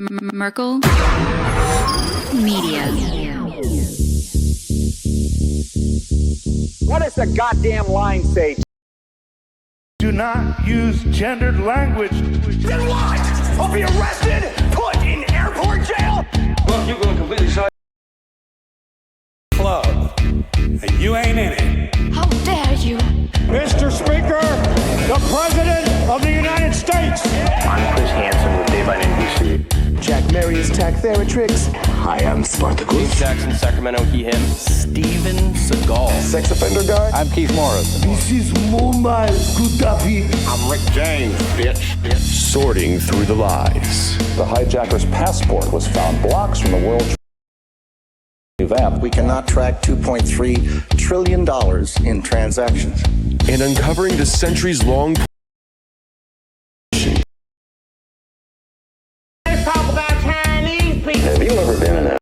Merkel Media. What does the goddamn line say? Do not use gendered language. Then what? I'll be arrested, put in airport jail? Look, you're going completely side Club, and you ain't in it. How dare you? Mr. Speaker, the President of the United States. I'm Chris Hansen with Day by NBC. Jack Marius Tack Theratrix. Hi, I'm Spartacus. Jackson, Sacramento, he, him. Steven Seagal. Sex offender guy. I'm Keith Morris. This is Muammar Gaddafi. I'm Rick James, bitch. Sorting through the lies. The hijacker's passport was found blocks from the World Trade Center. We cannot track $2.3 trillion in transactions. And uncovering the centuries-long Let's talk about Chinese people. Have you ever been in a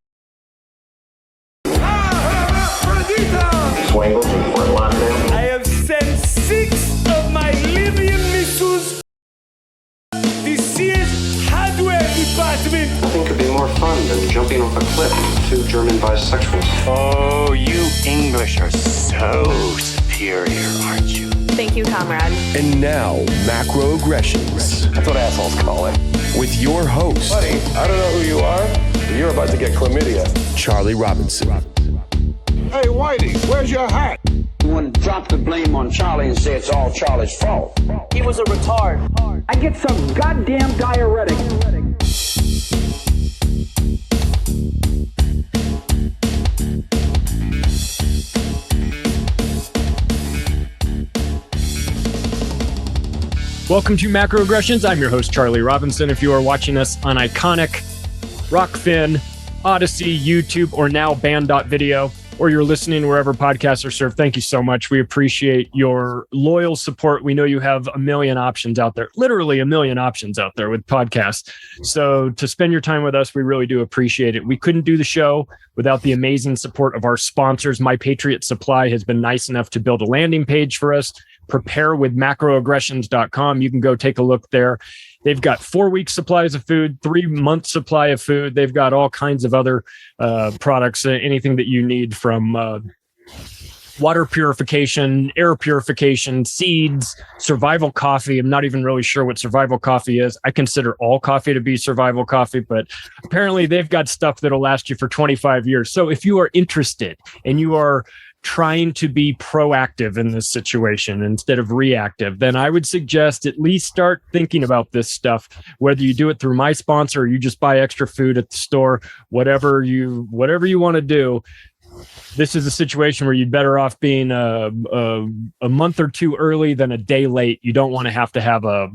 Swangles in Fort Lauderdale? I have sent 6 of my Libyan missiles. This is hardware department. Nothing could be more fun than jumping off a cliff with 2 German bisexuals. Oh, you English are so superior, aren't you? Thank you, comrade. and now macroaggressions That's what assholes call it. with your host, Buddy, I don't know who you are, but you're about to get chlamydia. Charlie Robinson. Hey, Whitey, where's your hat? You want to drop the blame on Charlie and say it's all Charlie's fault. He was a retard. I get some goddamn diuretic. Welcome to Macroaggressions. I'm your host, Charlie Robinson. If you are watching us on Iconic, Rockfin, Odyssey, YouTube, or now Band.video, or you're listening wherever podcasts are served, thank you so much. We appreciate your loyal support. We know you have a million options out there, literally a million options out there with podcasts. So to spend your time with us, we really do appreciate it. We couldn't do the show without the amazing support of our sponsors. My Patriot Supply has been nice enough to build a landing page for us. Preparewithmacroaggressions.com. You can go take a look there. They've got 4-week supplies of food, 3-month supply of food. They've got all kinds of other products, anything that you need from water purification, air purification, seeds, survival coffee. I'm not even really sure what survival coffee is. I consider all coffee to be survival coffee, but apparently they've got stuff that'll last you for 25 years. So if you are interested and you are trying to be proactive in this situation instead of reactive, then I would suggest at least start thinking about this stuff, whether you do it through my sponsor or you just buy extra food at the store, whatever you want to do. This is a situation where you'd better off being a month or 2 early than a day late. You don't want to have a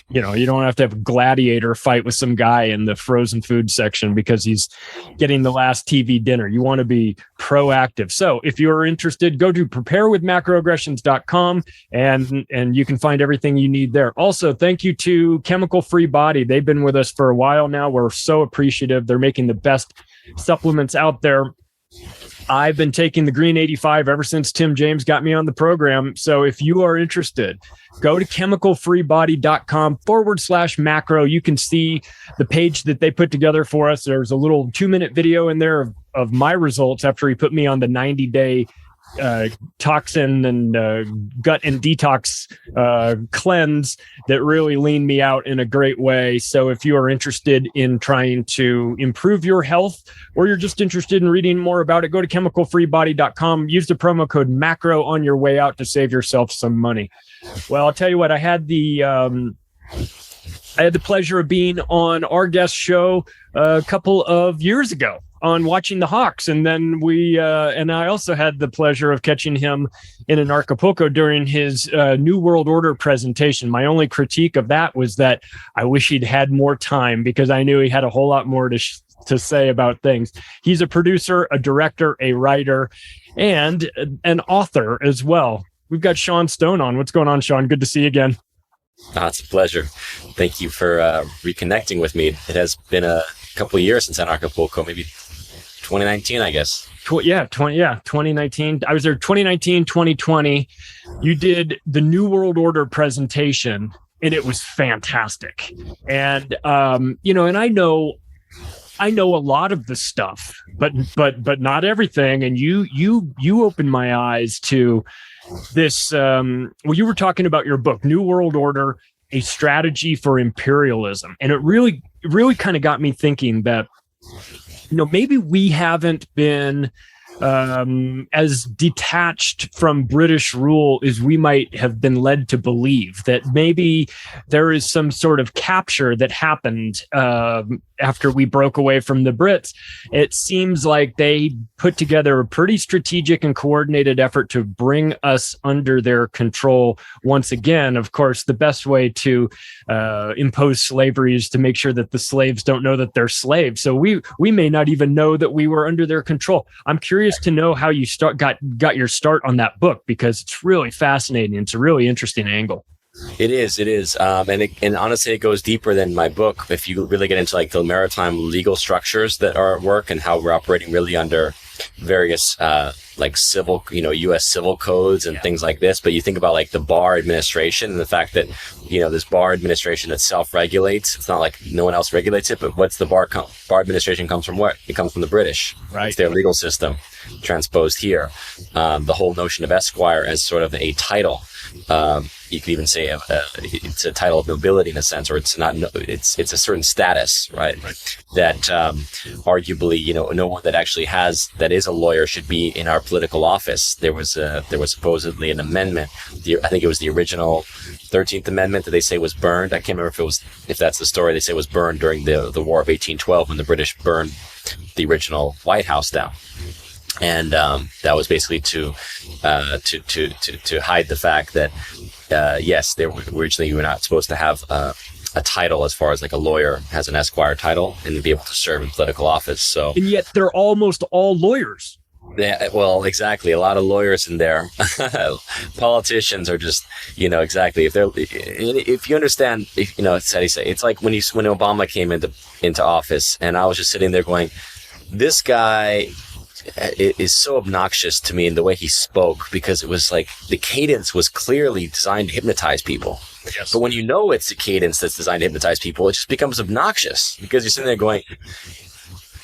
you don't have to have a gladiator fight with some guy in the frozen food section because he's getting the last TV dinner. You want to be proactive. So if you're interested, go to preparewithmacroaggressions.com and you can find everything you need there. Also, thank you to Chemical Free Body. They've been with us for a while now. We're so appreciative. They're making the best supplements out there. I've been taking the Green 85 ever since Tim James got me on the program. So if you are interested, go to chemicalfreebody.com/macro. You can see the page that they put together for us. There's a little 2-minute video in there of my results after he put me on the 90-day toxin and gut and detox cleanse that really leaned me out in a great way. So if you are interested in trying to improve your health, or you're just interested in reading more about it, go to chemicalfreebody.com. Use the promo code MACRO on your way out to save yourself some money. Well, I'll tell you what, I had the pleasure of being on our guest show a couple of years ago on Watching the Hawks. And then I also had the pleasure of catching him in an Acapulco during his New World Order presentation. My only critique of that was that I wish he'd had more time because I knew he had a whole lot more to say about things. He's a producer, a director, a writer, and an author as well. We've got Sean Stone on. What's going on, Sean? Good to see you again. It's a pleasure. Thank you for reconnecting with me. It has been a couple of years since I'm in Acapulco, maybe 2019, I guess. 2019. I was there 2019, 2020. You did the New World Order presentation and it was fantastic. And and I know a lot of the stuff, but not everything. And you opened my eyes to this. You were talking about your book, New World Order: A Strategy for Imperialism, and it really kind of got me thinking that maybe we haven't been as detached from British rule as we might have been led to believe, that maybe there is some sort of capture that happened after we broke away from the Brits. It seems like they put together a pretty strategic and coordinated effort to bring us under their control once again. Of course, the best way to impose slavery is to make sure that the slaves don't know that they're slaves. So we may not even know that we were under their control. I'm curious to know how you got your start on that book, because it's really fascinating. It's a really interesting angle. It is, and honestly, it goes deeper than my book. If you really get into like the maritime legal structures that are at work and how we're operating really under various like civil, U.S. civil codes and things like this. But you think about like the bar administration and the fact that this bar administration that self-regulates. It's not like no one else regulates it, but what's the bar administration comes from? What? It comes from the British. Right. It's their legal system transposed here. The whole notion of esquire as sort of a title. You could even say it's a title of nobility in a sense, or it's not. It's a certain status, right? That arguably, no one that actually that is a lawyer should be in our political office. There was supposedly an amendment. I think it was the original 13th Amendment that they say was burned. I can't remember if that's the story. They say it was burned during the War of 1812 when the British burned the original White House down. And that was basically to hide the fact that yes, originally you were not supposed to have a title as far as like a lawyer has an esquire title and to be able to serve in political office. So, and yet they're almost all lawyers. Yeah, well, exactly. A lot of lawyers in there. Politicians are just, exactly. If you understand, it's how do you say? It's like when Obama came into office, and I was just sitting there going, this guy is so obnoxious to me in the way he spoke, because it was like the cadence was clearly designed to hypnotize people. Yes. But when it's a cadence that's designed to hypnotize people, it just becomes obnoxious, because you're sitting there going,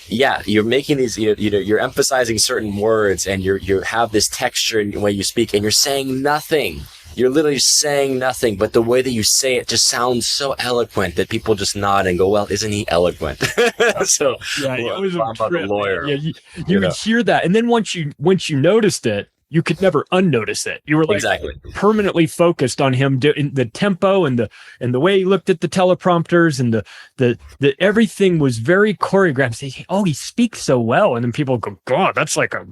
yeah, you're making these, you're emphasizing certain words, and you have this texture in the way you speak, and you're saying nothing. You're literally saying nothing, but the way that you say it just sounds so eloquent that people just nod and go, well, isn't he eloquent? So yeah, it was a trip, lawyer. Yeah, you would hear that. And then once you noticed it, you could never unnotice it. You were like permanently focused on him doing the tempo and the way he looked at the teleprompters, and the everything was very choreographed. He speaks so well. And then people go, God, that's like a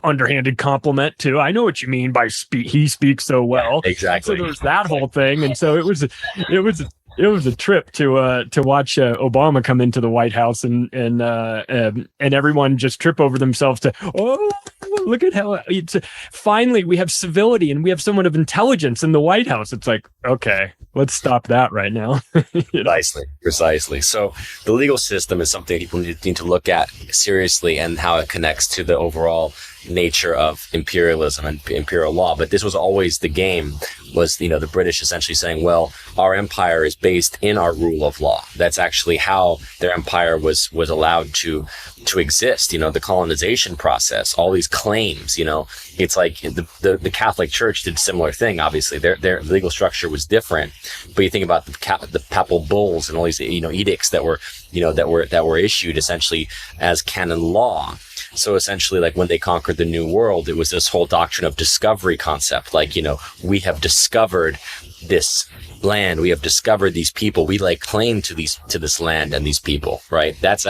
underhanded compliment too. I know what you mean by he speaks so well. Yeah, exactly. So there was that whole thing. And so it was a trip to watch Obama come into the White House and everyone just trip over themselves to, look at how finally we have civility and we have someone of intelligence in the White House. It's like, okay, let's stop that right now. Precisely. So the legal system is something people need to look at seriously, and how it connects to the overall nature of imperialism and imperial law. But this was always the game, was the British essentially saying, well, our empire is based in our rule of law. That's actually how their empire was allowed to exist. The colonization process, all these claims, it's like the Catholic Church did a similar thing. Obviously their legal structure was different, but you think about the papal bulls and all these edicts that were issued essentially as canon law. So essentially, like when they conquered the New World, it was this whole doctrine of discovery concept. Like, we have discovered this land. We have discovered these people. We lay claim to this land and these people, right? These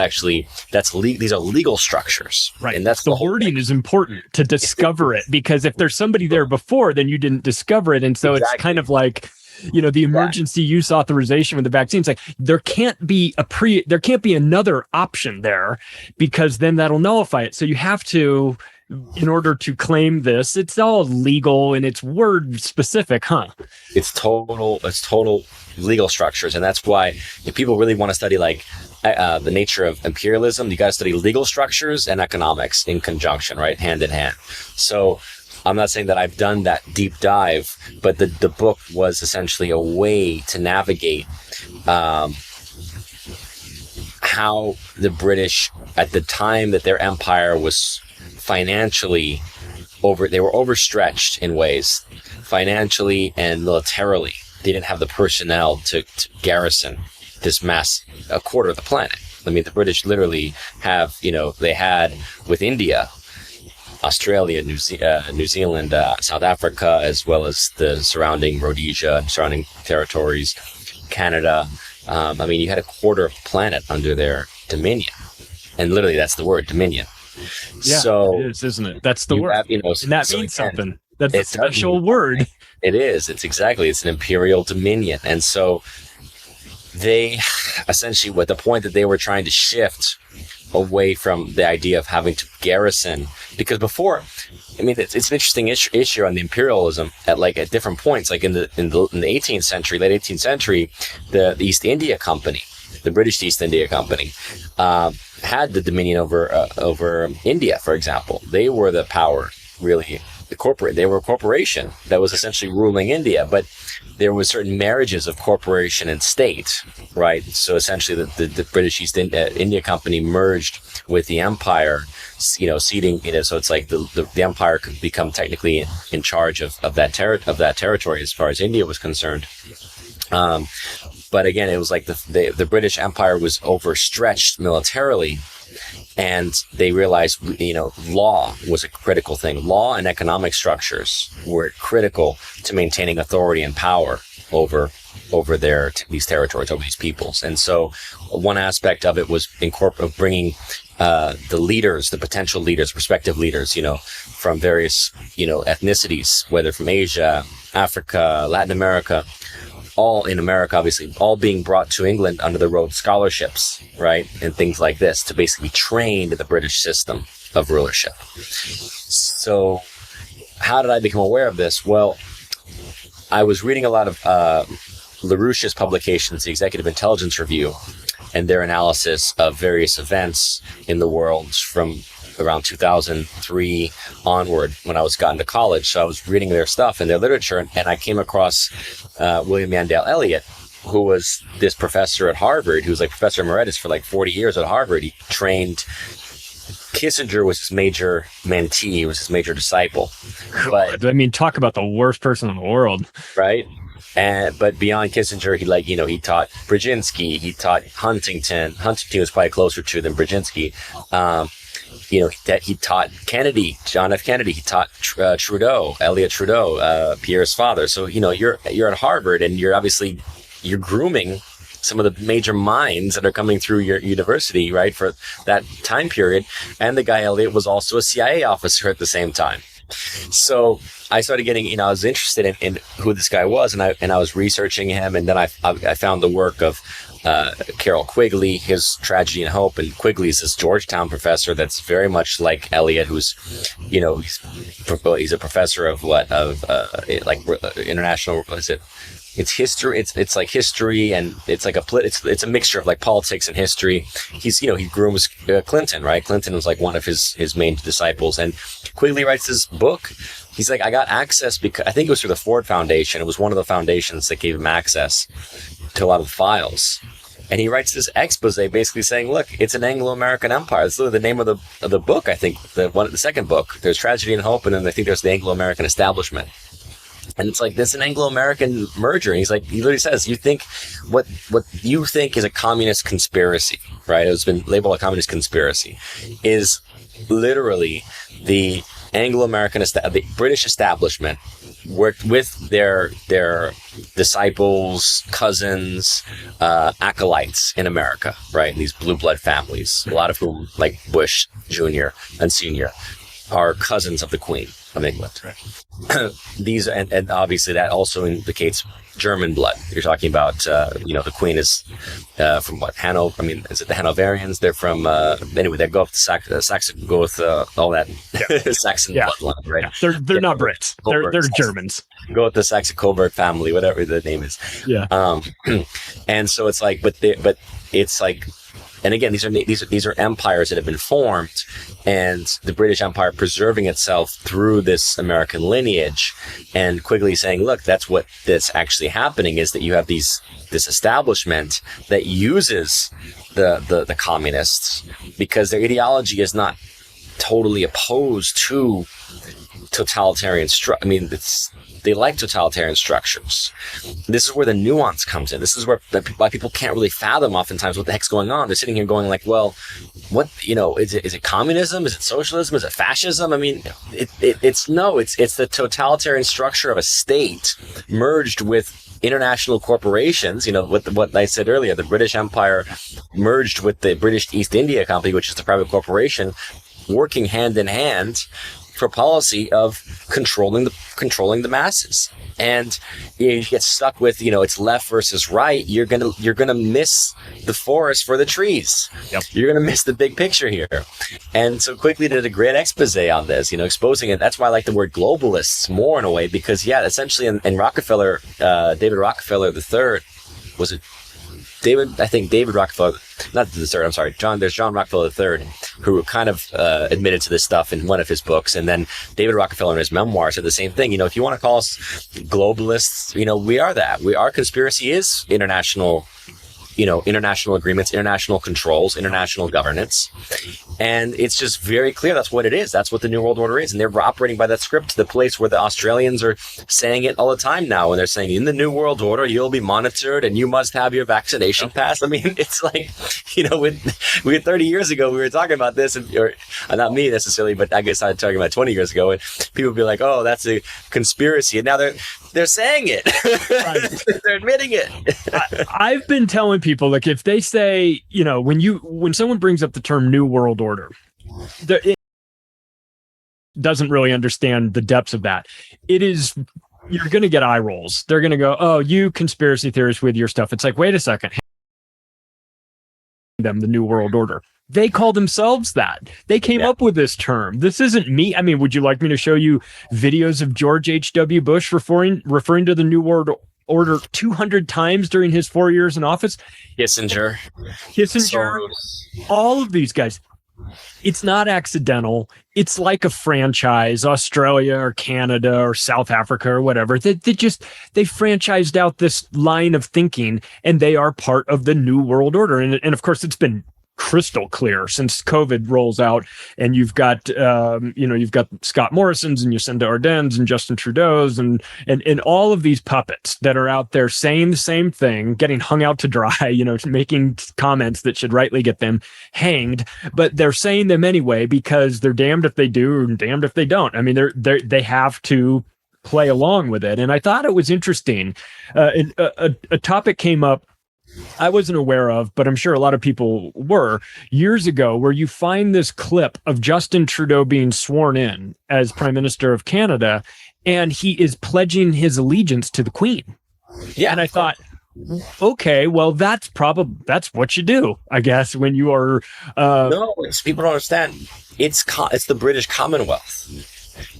are legal structures. Right. And that's the wording is important to discover it, because if there's somebody there before, then you didn't discover it. And so It's kind of like, the emergency use authorization with the vaccines, like there can't be another option there, because then that'll nullify it. So you have to, in order to claim this, it's all legal and it's word specific, huh? It's total legal structures. And that's why if people really want to study like the nature of imperialism, you got to study legal structures and economics in conjunction, right? Hand in hand. So I'm not saying that I've done that deep dive, but the book was essentially a way to navigate how the British, at the time that their empire was financially they were overstretched in ways, financially and militarily. They didn't have the personnel to garrison this a quarter of the planet. I mean, the British literally have, they had with India, Australia, New Zealand, South Africa, as well as the surrounding Rhodesia and surrounding territories, Canada. I mean, you had a quarter of the planet under their dominion. And literally, that's the word, dominion. Yeah, so it is, isn't it? That's the word. Have, and that means something. That's a special word. It is. It's an imperial dominion. And so they essentially, at the point that they were trying to shift away from the idea of having to garrison, because before, I mean, it's an interesting issue on the imperialism at different points, like in the 18th century, late 18th century, the East India Company, the British East India Company, had the dominion over India, for example. They were the power, really. They were a corporation that was essentially ruling India, but there was certain marriages of corporation and state, right? So essentially the British East India Company merged with the empire, ceding, so it's like the empire could become technically in charge of that territory as far as India was concerned. But again, it was like the British Empire was overstretched militarily, and they realized, law was a critical thing. Law and economic structures were critical to maintaining authority and power over these territories, over these peoples. And so one aspect of it was bringing the leaders, the potential leaders, prospective leaders, from various, ethnicities, whether from Asia, Africa, Latin America, all in America, obviously, all being brought to England under the Rhodes Scholarships, right? And things like this to basically be trained in the British system of rulership. So how did I become aware of this? Well, I was reading a lot of LaRouche's publications, the Executive Intelligence Review, and their analysis of various events in the world from around 2003 onward, when I was gotten to college. So I was reading their stuff and their literature, and I came across William Mandel Elliott, who was this professor at Harvard, who was like professor emeritus for 40 years at Harvard. He trained Kissinger, was his major mentee, was his major disciple. But I mean, talk about the worst person in the world, right? But beyond Kissinger, he taught Brzezinski, he taught Huntington. Huntington was probably closer to than Brzezinski. He taught Kennedy, John F. Kennedy. He taught Trudeau, Elliott Trudeau, Pierre's father. So you're at Harvard, and you're grooming some of the major minds that are coming through your university, right, for that time period. And the guy Elliott was also a CIA officer at the same time. So I started getting, I was interested in who this guy was, and I was researching him, and then I found the work of Carroll Quigley, his Tragedy and Hope. And Quigley is this Georgetown professor that's very much like Elliott, who's, he's a professor of international, what is it? It's history. It's like history, and it's like it's a mixture of politics and history. He grooms Clinton, right? Clinton was one of his main disciples, and Quigley writes this book. He's like, I got access because I think it was through the Ford Foundation. It was one of the foundations that gave him access to a lot of the files. And he writes this expose basically saying, look, it's an Anglo-American empire. That's literally the name of the book, I think, the second book. There's Tragedy and Hope, and then I think there's the Anglo-American Establishment. And it's like this an Anglo-American merger. And he literally says, you think what you think is a communist conspiracy, right? It's been labeled a communist conspiracy, is literally the Anglo-American, the British establishment worked with their disciples, cousins, acolytes in America, right? These blue blood families, a lot of whom, like Bush Jr. and Sr., are cousins of the Queen of England. Right. These and obviously that also indicates German blood. You're talking about the Queen is from what, Hanover? I mean, is it the Hanoverians? They're from anyway. They go up to Saxon, go with all that Saxon bloodline, right? Yeah. They're not Brits. They're Germans. Go with the Saxe-Coburg family, whatever the name is. Yeah. And so it's like, but it's like And again, these are empires that have been formed, and the British Empire preserving itself through this American lineage, and quickly saying, look, that's actually happening is that you have this establishment that uses the communists because their ideology is not totally opposed to totalitarian structure. I mean, they like totalitarian structures. This is where the nuance comes in. This is why people can't really fathom oftentimes what the heck's going on. They're sitting here going like, well, what, is it communism? Is it socialism? Is it fascism? I mean, it's the totalitarian structure of a state merged with international corporations, with what I said earlier, the British Empire merged with the British East India Company, which is the private corporation, working hand in hand for policy of controlling the masses. And you get stuck with, it's left versus right. You're gonna miss the forest for the trees. Yep. You're gonna miss the big picture here. And so quickly did a great expose on this, exposing it. That's why I like the word globalists more in a way, because essentially in Rockefeller, David Rockefeller III, was it David? I think David Rockefeller, not the third. I'm sorry, there's John Rockefeller III, who kind of admitted to this stuff in one of his books, and then David Rockefeller in his memoirs said the same thing. If you want to call us globalists, we are that. Our conspiracy is international. International agreements, international controls, international governance. And it's just very clear that's what it is. That's what the New World Order is. And they're operating by that script to the place where the Australians are saying it all the time now. And they're saying, in the New World Order, you'll be monitored and you must have your vaccination pass. I mean, it's like, we 30 years ago, we were talking about this, or not me necessarily, but I guess I was talking about 20 years ago, and people would be like, oh, that's a conspiracy. And now they're saying it. Right. They're admitting it. I've been telling people, like, if they say, when someone brings up the term New World Order, it doesn't really understand the depths of that. You're going to get eye rolls. They're going to go, oh, you conspiracy theorists with your stuff. It's like, wait a second. The New World Order. They call themselves that. They came up with this term. This isn't me. I mean, would you like me to show you videos of George H.W. Bush referring to the New World Order 200 times during his 4 years in office? Kissinger, all of these guys. It's not accidental. It's like a franchise, Australia or Canada or South Africa or whatever. They franchised out this line of thinking, and they are part of the New World Order. And of course, it's been crystal clear since COVID rolls out, and you've got Scott Morrison's and Jacinda Ardern's and Justin Trudeau's and all of these puppets that are out there saying the same thing, getting hung out to dry, making comments that should rightly get them hanged, but they're saying them anyway because they're damned if they do and damned if they don't. I mean, they have to play along with it. And I thought it was interesting. A topic came up I wasn't aware of, but I'm sure a lot of people were, years ago, where you find this clip of Justin Trudeau being sworn in as Prime Minister of Canada, and he is pledging his allegiance to the Queen. Yeah. And I thought, okay, well, that's what you do, I guess, when you are... No, people don't understand. It's the British Commonwealth.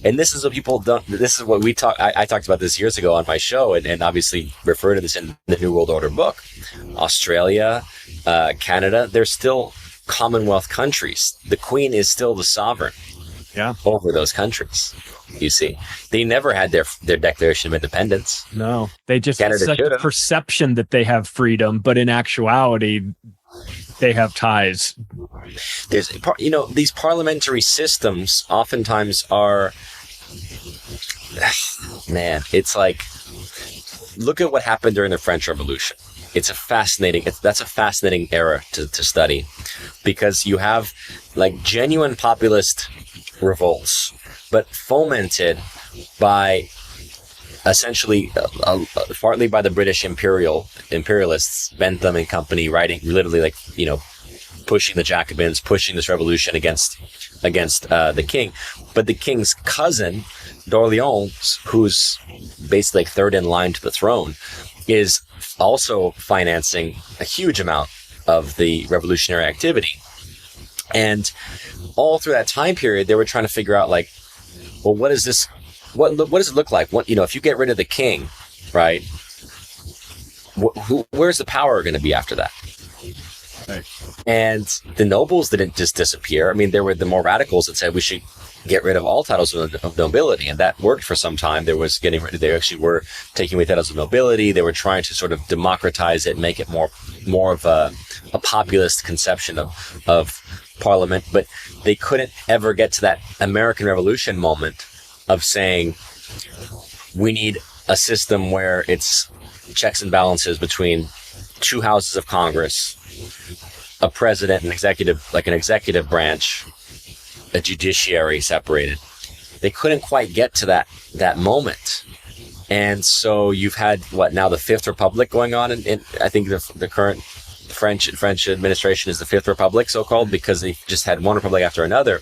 And this is what people don't. This is what we talk. I talked about this years ago on my show, and obviously refer to this in the New World Order book. Australia, Canada, they're still Commonwealth countries. The Queen is still the sovereign over those countries. You see, they never had their Declaration of Independence. No, they just have such a perception that they have freedom, but in actuality, they have ties. There's, these parliamentary systems oftentimes are, man, it's like, look at what happened during the French Revolution. That's a fascinating era to study, because you have like genuine populist revolts, but fomented by essentially partly by the British imperialists, Bentham and company, writing literally pushing the Jacobins, pushing this revolution against the king. But the king's cousin, d'Orléans, who's basically third in line to the throne, is also financing a huge amount of the revolutionary activity. And all through that time period, they were trying to figure out, well, what does it look like? If you get rid of the king, right? Where's the power going to be after that? And the nobles didn't just disappear. I mean, there were the more radicals that said we should get rid of all titles of nobility, and that worked for some time. They actually were taking away titles of nobility. They were trying to sort of democratize it, make it more of a populist conception of parliament, but they couldn't ever get to that American Revolution moment of saying we need a system where it's checks and balances between two houses of Congress, a president, an executive branch, a judiciary separated. They couldn't quite get to that moment. And so you've had now the Fifth Republic going on, and I think the current French administration is the Fifth Republic, so-called, because they just had one republic after another.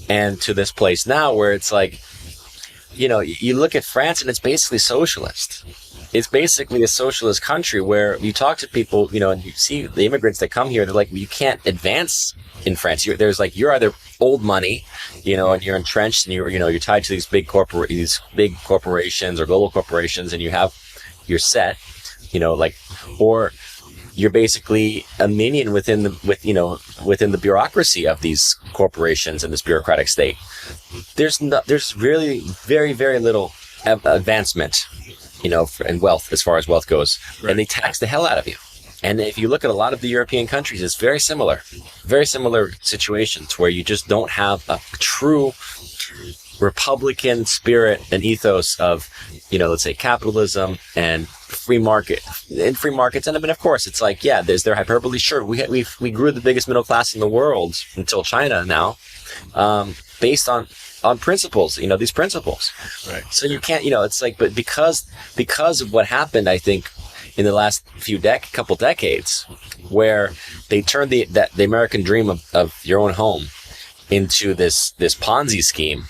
And to this place now where it's like, you look at France and it's basically socialist. It's basically a socialist country where you talk to people, and you see the immigrants that come here, they're like, well, you can't advance in France. You're either old money, and you're entrenched and you're tied to these big corporations or global corporations, and you're set, or you're basically a minion within the bureaucracy of these corporations and this bureaucratic state. There's really very, very little advancement, and wealth, as far as wealth goes. Right. And they tax the hell out of you. And if you look at a lot of the European countries, it's very similar situations where you just don't have a true Republican spirit and ethos of, let's say capitalism and free markets. And I mean, of course, it's like, yeah, there's their hyperbole. Sure, we grew the biggest middle class in the world until China now, based on principles, these principles. Right. So you can't, it's like, but because of what happened, I think, in the last couple decades, where they turned the American dream of your own home into this Ponzi scheme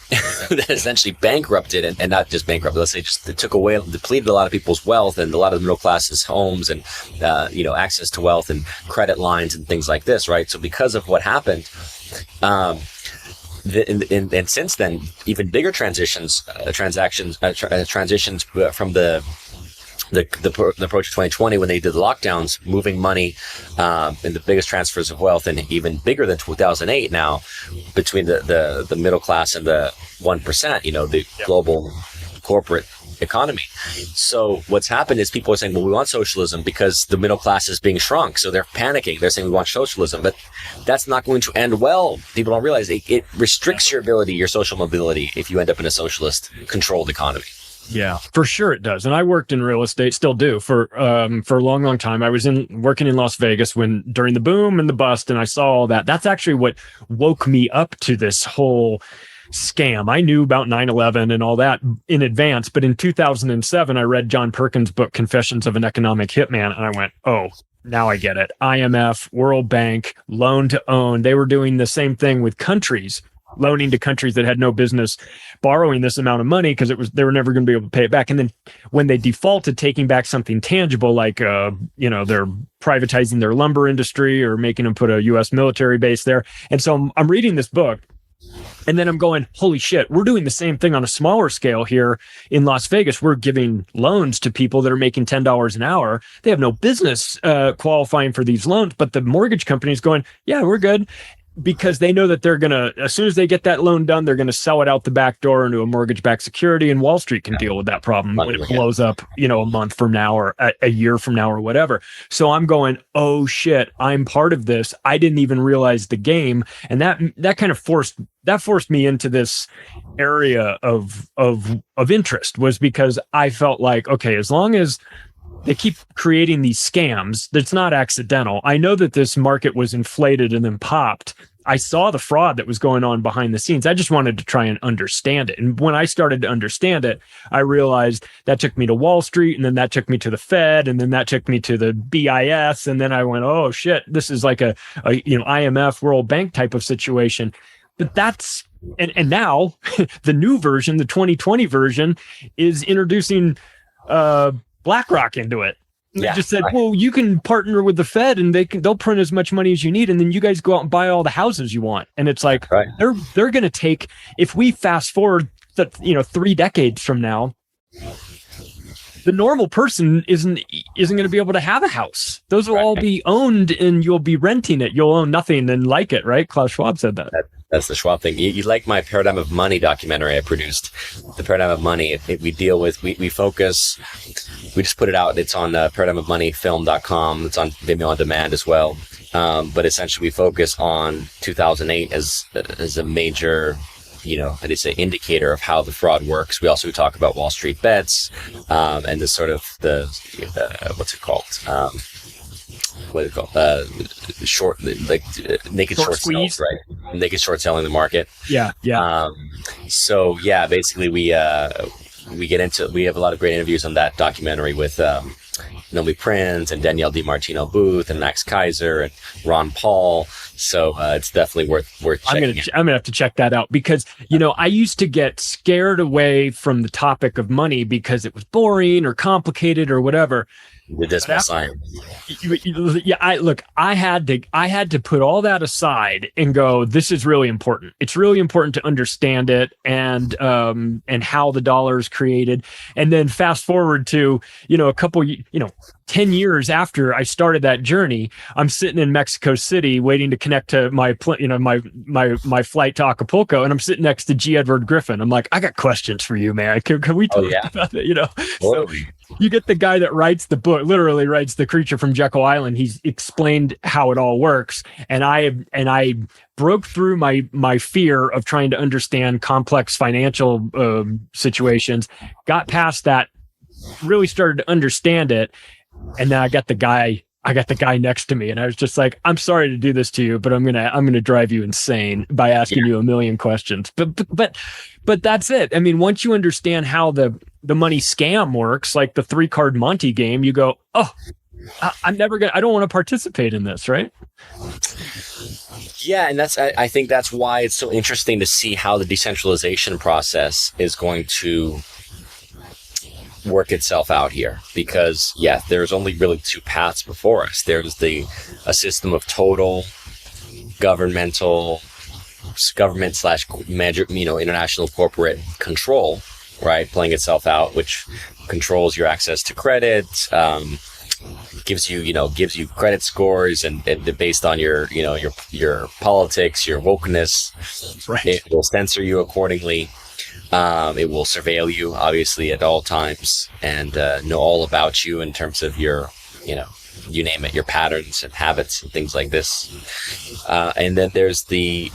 that essentially bankrupted and not just bankrupted, let's say just depleted a lot of people's wealth and a lot of the middle class's homes and, access to wealth and credit lines and things like this, right? So because of what happened, and since then, even bigger transitions from the approach of 2020, when they did the lockdowns, moving money and the biggest transfers of wealth, and even bigger than 2008 now, between the middle class and the 1%, the global corporate economy. So what's happened is people are saying, well, we want socialism because the middle class is being shrunk. So they're panicking. They're saying we want socialism, but that's not going to end well. People don't realize it restricts your social mobility if you end up in a socialist controlled economy. Yeah, for sure it does. And I worked in real estate, still do, for a long, long time. I was working in Las Vegas during the boom and the bust, and I saw all that. That's actually what woke me up to this whole scam. I knew about 9/11 and all that in advance, but in 2007, I read John Perkins' book, Confessions of an Economic Hitman, and I went, oh, now I get it. IMF, World Bank, loan to own. They were doing the same thing with countries, loaning to countries that had no business borrowing this amount of money because they were never going to be able to pay it back. And then when they defaulted, taking back something tangible, like they're privatizing their lumber industry or making them put a U.S. military base there. And so I'm reading this book, and then I'm going, holy shit, we're doing the same thing on a smaller scale here in Las Vegas. We're giving loans to people that are making $10 an hour. They have no business qualifying for these loans, but the mortgage company is going, yeah, we're good. Because they know that they're going to, as soon as they get that loan done, they're going to sell it out the back door into a mortgage-backed security, and Wall Street can deal with that problem when it blows up, a month from now or a year from now or whatever. So I'm going, oh shit, I'm part of this. I didn't even realize the game. And that kind of forced me into this area of interest, was because I felt like, okay, as long as they keep creating these scams, that's not accidental. I know that this market was inflated and then popped. I saw the fraud that was going on behind the scenes. I just wanted to try and understand it. And when I started to understand it, I realized that took me to Wall Street, and then that took me to the Fed, and then that took me to the BIS. And then I went, oh shit, this is like a IMF, World Bank type of situation. But that's, and now the new version, the 2020 version, is introducing BlackRock into it. They just said, well, you can partner with the Fed and they'll print as much money as you need, and then you guys go out and buy all the houses you want. And it's like, they're going to take, if we fast forward 3 decades from now, the normal person isn't going to be able to have a house. Those will all be owned, and you'll be renting it. You'll own nothing and like it, right? Klaus Schwab said that. That's the Schwab thing. You like my Paradigm of Money documentary I produced? The Paradigm of Money. We deal with, we focus. We just put it out. It's on paradigmofmoneyfilm.com. It's on Vimeo on demand as well. But essentially, we focus on 2008 as a major, I'd say indicator of how the fraud works. We also talk about Wall Street bets, and the sort of what's it called? Naked short squeeze, right? Naked short selling the market. Yeah. So basically we get into, we have a lot of great interviews on that documentary with Nomi Prinz and Danielle DiMartino Booth and Max Kaiser and Ron Paul. So it's definitely worth checking. I'm gonna have to check that out, because I used to get scared away from the topic of money because it was boring or complicated or whatever. The decimal sign. Yeah, I had to put all that aside and go, this is really important. It's really important to understand it, and how the dollar is created. And then fast forward to, a couple, 10 years after I started that journey, I'm sitting in Mexico City waiting to connect to my flight to Acapulco, and I'm sitting next to G. Edward Griffin. I'm like, I got questions for you, man. Can we talk about it? So you get the guy that writes the book, literally writes The Creature from Jekyll Island. He's explained how it all works, and I broke through my fear of trying to understand complex financial situations, got past that, really started to understand it. And then I got the guy next to me, and I was just like, I'm sorry to do this to you, but I'm gonna drive you insane by asking you a million questions. But that's it. I mean, once you understand how the money scam works, like the 3-card Monte game, you go, oh, I don't want to participate in this, right? Yeah, and I think that's why it's so interesting to see how the decentralization process is going to work itself out here, because there's only really two paths before us. There's a system of total government / major, international corporate control, right, playing itself out, which controls your access to credit, gives you credit scores, and based on your politics, your wokeness, right. It will censor you accordingly. It will surveil you, obviously, at all times, and know all about you in terms of your, you name it, your patterns and habits and things like this. And then there's the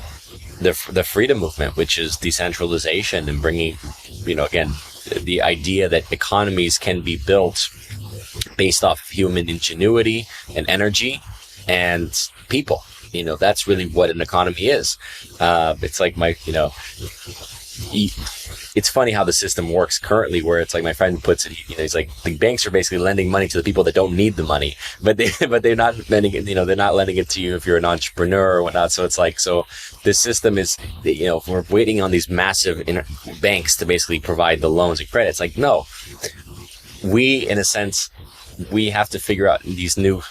freedom movement, which is decentralization and bringing, again, the idea that economies can be built based off human ingenuity and energy and people. That's really what an economy is. It's like it's funny how the system works currently, where it's like my friend puts it, he's like, the banks are basically lending money to the people that don't need the money, but they're not lending it, they're not lending it to you if you're an entrepreneur or whatnot. So it's like, so this system is, we're waiting on these massive banks to basically provide the loans and credit. It's like, no, we, in a sense, we have to figure out these new,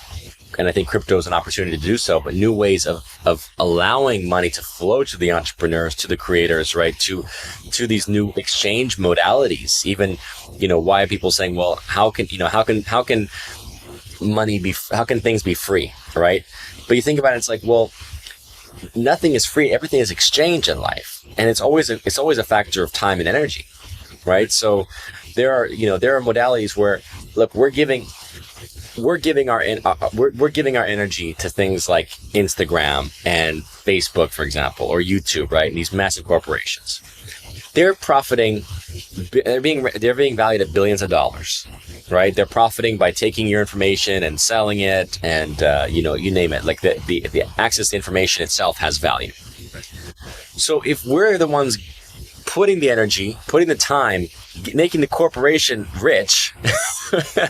and I think crypto is an opportunity to do so, but new ways of allowing money to flow to the entrepreneurs, to the creators, right? To these new exchange modalities. Even, why are people saying, well, how can things be free, right? But you think about it, it's like, well, nothing is free. Everything is exchange in life. And it's always a factor of time and energy, right? So there are modalities where, look, we're giving our energy to things like Instagram and Facebook, for example, or YouTube, right? And these massive corporations, they're profiting. They're being valued at billions of dollars, right? They're profiting by taking your information and selling it, and you name it. Like the access to information itself has value. So if we're the ones putting the energy, putting the time, making the corporation rich,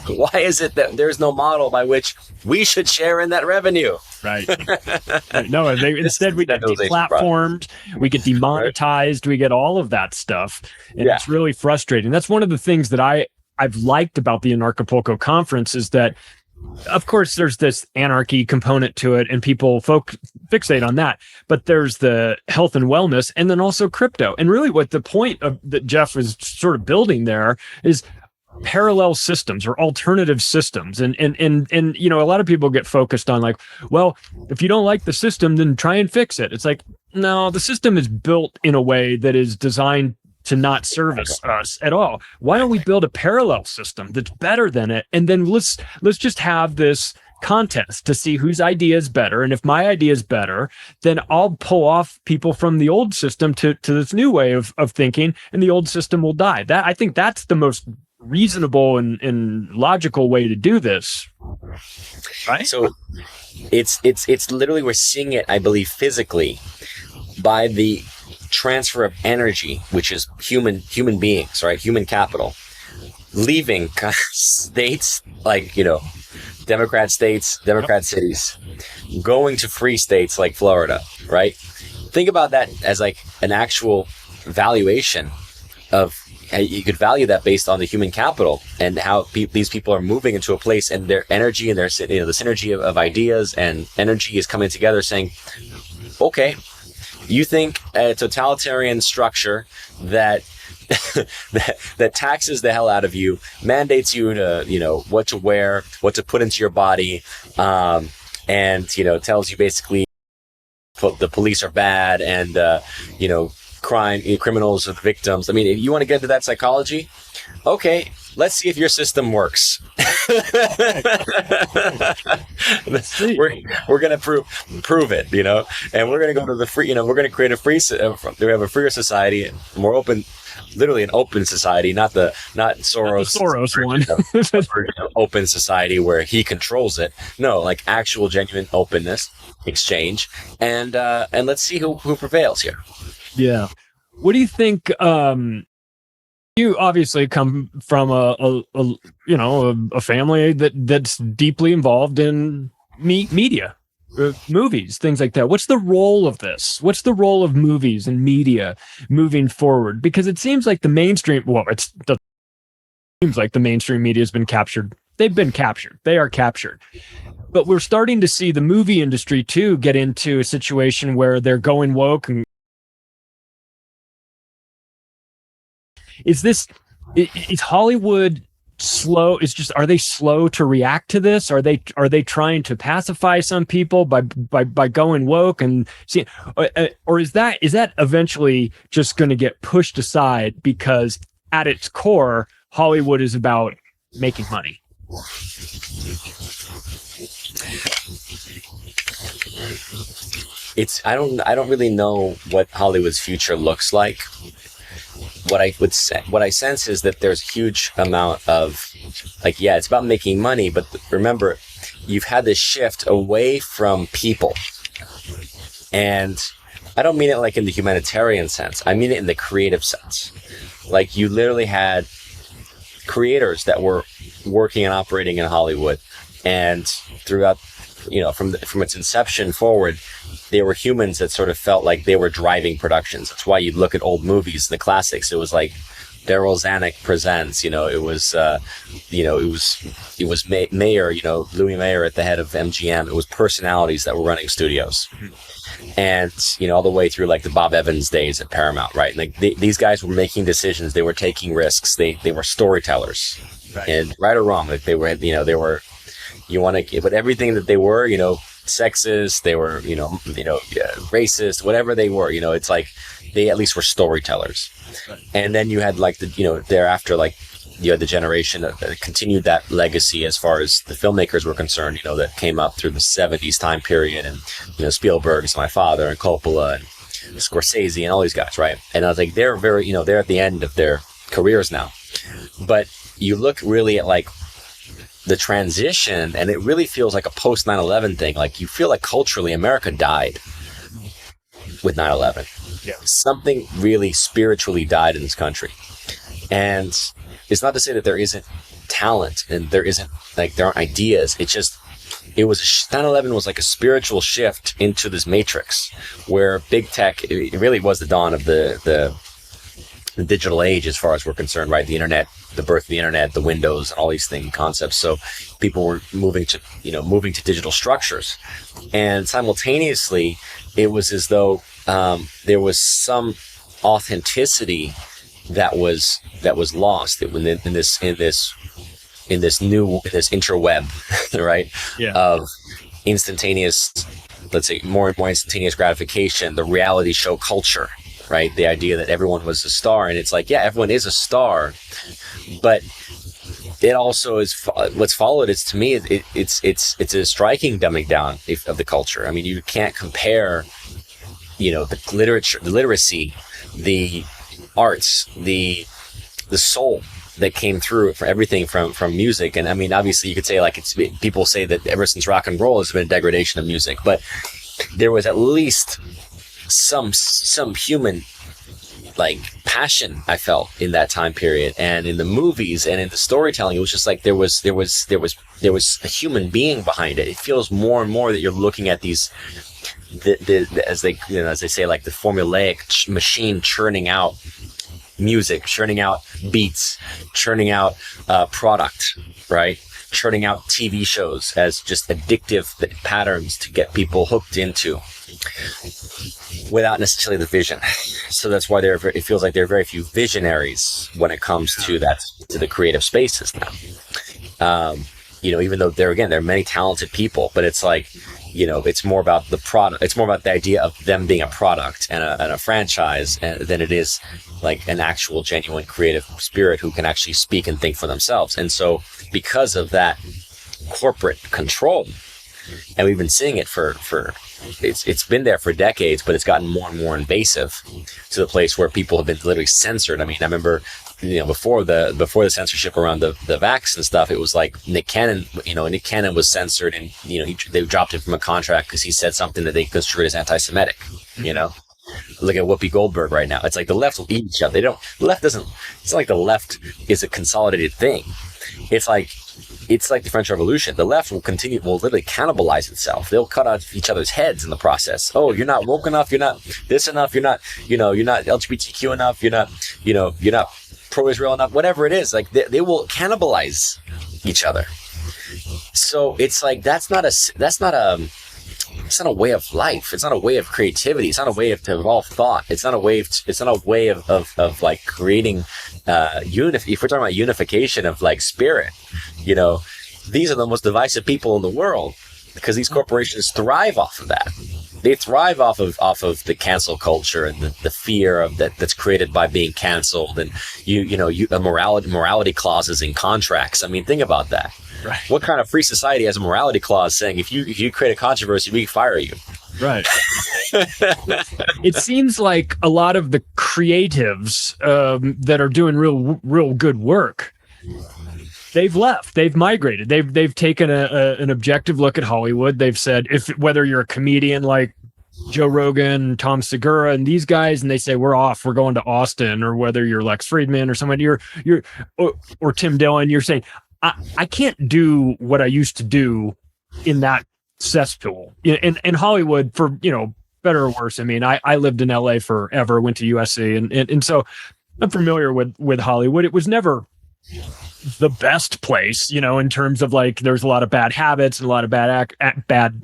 why is it that there's no model by which we should share in that revenue? Right. No, instead we get deplatformed, we get demonetized, we get all of that stuff. And it's really frustrating. That's one of the things that I've liked about the Anarchapulco conference, is that, of course, there's this anarchy component to it, and people fixate on that. But there's the health and wellness, and then also crypto. And really, what the point that Jeff is sort of building there is, parallel systems or alternative systems. And you know, a lot of people get focused on like, well, if you don't like the system, then try and fix it. It's like, no, the system is built in a way that is designed to not service us at all. Why don't we build a parallel system that's better than it? And then let's just have this contest to see whose idea is better. And if my idea is better, then I'll pull off people from the old system to this new way of thinking, and the old system will die. That, I think that's the most reasonable and logical way to do this. Right? So it's literally, we're seeing it, I believe, physically by the transfer of energy, which is human beings, right? Human capital leaving states like, you know, Democrat states, Democrat cities, going to free states like Florida, right? Think about that as like an actual valuation of, you could value that based on the human capital and how these people are moving into a place, and their energy and their, you know, the synergy of ideas and energy is coming together, saying, okay, you think a totalitarian structure that that taxes the hell out of you, mandates you to, you know, what to wear, what to put into your body, and, you know, tells you basically the police are bad and, you know, criminals are the victims. I mean, if you want to get into that psychology, okay, let's see if your system works. We're going to prove it, you know, and we're going to go to the free, you know, we're going to create a free, we have a freer society, more open, literally an open society, not Soros one, open society where he controls it. No, like actual genuine openness, exchange, and let's see who prevails here. Yeah. What do you think? You obviously come from a family that's deeply involved in media, movies, things like that. What's the role of this? What's the role of movies and media moving forward? Because it seems like the mainstream, seems like the mainstream media has been captured. They've been captured. They are captured. But we're starting to see the movie industry too get into a situation where they're going woke. And is Hollywood slow? Are they slow to react to this? Are they trying to pacify some people by going woke and see, or is that eventually just going to get pushed aside because at its core, Hollywood is about making money? I don't really know what Hollywood's future looks like. What I sense is that there's a huge amount of, like, yeah, it's about making money, but remember, you've had this shift away from people. And I don't mean it like in the humanitarian sense. I mean it in the creative sense. Like, you literally had creators that were working and operating in Hollywood, and throughout, you know, from its inception forward, they were humans that sort of felt like they were driving productions. That's why you'd look at old movies, the classics. It was like Daryl Zanuck presents. You know, it was Mayer. You know, Louis Mayer at the head of MGM. It was personalities that were running studios, and you know, all the way through like the Bob Evans days at Paramount, right? Like these guys were making decisions. They were taking risks. They were storytellers, right. And right or wrong, like they were. You want to, but everything that they were, you know, sexist, they were, racist, whatever they were, you know, it's like they at least were storytellers. Right. And then you had like thereafter, like you had the generation that continued that legacy as far as the filmmakers were concerned, you know, that came up through the 70s time period, and, you know, Spielberg is my father, and Coppola and Scorsese and all these guys, right? And I was like, they're very, you know, they're at the end of their careers now. But you look really at like the transition, and it really feels like a post 9/11 thing. Like, you feel like culturally America died with 9/11. Yeah. Something really spiritually died in this country. And it's not to say that there isn't talent and there aren't ideas. It's just, 9/11 was like a spiritual shift into this matrix where big tech, it really was the dawn of the digital age as far as we're concerned, right? The internet, the birth of the internet, the Windows, all these concepts. So people were moving to digital structures, and simultaneously it was as though there was some authenticity that was lost in this interweb, right? Yeah. Of instantaneous, let's say more and more instantaneous gratification, the reality show culture, right? The idea that everyone was a star, and it's like, yeah, everyone is a star, but it also is what's followed is, to me, it's a striking dumbing down of the culture. I mean, you can't compare, the literature, the literacy, the arts, the soul that came through for everything from music. And I mean, obviously you could say, like, people say that ever since rock and roll has been a degradation of music, but there was at least some human, like, passion I felt in that time period, and in the movies and in the storytelling. It was just like there was a human being behind it. It feels more and more that you're looking at these, as they say, like the formulaic machine churning out music, churning out beats, churning out product, right? Churning out TV shows as just addictive patterns to get people hooked into, without necessarily the vision. So that's why it feels like there are very few visionaries when it comes to the creative spaces now. Even though there are many talented people, but it's like, it's more about the product. It's more about the idea of them being a product and a franchise than it is like an actual genuine creative spirit who can actually speak and think for themselves. And so because of that corporate control, and we've been seeing it for it's been there for decades, but it's gotten more and more invasive to the place where people have been literally censored. I mean, I remember, before the censorship around the vax and stuff, it was like Nick Cannon was censored, and they dropped him from a contract because he said something that they construed as anti-Semitic. Look at Whoopi Goldberg right now. It's like the left will eat each other. It's not like the left is a consolidated thing. It's like the French Revolution. The left will literally cannibalize itself. They'll cut off each other's heads in the process. Oh, you're not woke enough. You're not this enough. You're not LGBTQ enough. You're not pro-Israel enough. Whatever it is, like they will cannibalize each other. So it's like that's not a way of life. It's not a way of creativity. It's not a way to evolve thought. It's not a way of like creating if we're talking about unification of like spirit, these are the most divisive people in the world, because these corporations thrive off of that. They thrive off of the cancel culture and the fear of that's created by being canceled, and morality clauses in contracts. I mean, think about that. Right. What kind of free society has a morality clause saying if you create a controversy, we can fire you? Right. It seems like a lot of the creatives that are doing real good work, they've left. They've migrated. They've taken an objective look at Hollywood. They've said, whether you're a comedian like Joe Rogan, Tom Segura, and these guys, and they say we're off, we're going to Austin, or whether you're Lex Friedman or somebody, or Tim Dillon, you're saying, I can't do what I used to do in that cesspool in Hollywood, for better or worse. I mean, I lived in LA forever, went to USC, and so I'm familiar with Hollywood. It was never the best place, in terms of like, there's a lot of bad habits and a lot of bad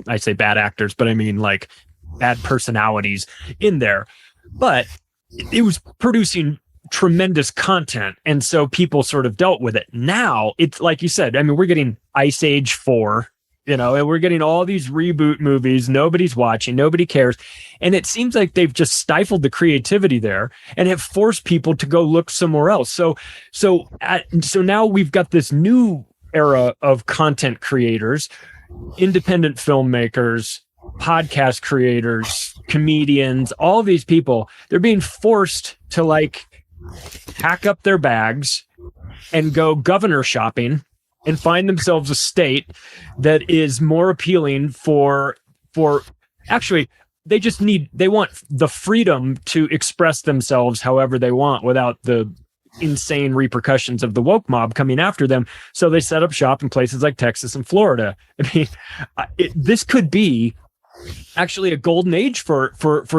I say bad actors, but I mean like bad personalities in there. But it was producing tremendous content, and so people sort of dealt with it. Now it's like you said, I mean, we're getting Ice Age 4, and we're getting all these reboot movies nobody's watching, nobody cares, and it seems like they've just stifled the creativity there and have forced people to go look somewhere else. So now we've got this new era of content creators, independent filmmakers, podcast creators, comedians, all these people. They're being forced to like pack up their bags and go governor shopping and find themselves a state that is more appealing for actually, they want the freedom to express themselves however they want without the insane repercussions of the woke mob coming after them. So they set up shop in places like Texas and Florida. I mean, this could be actually a golden age for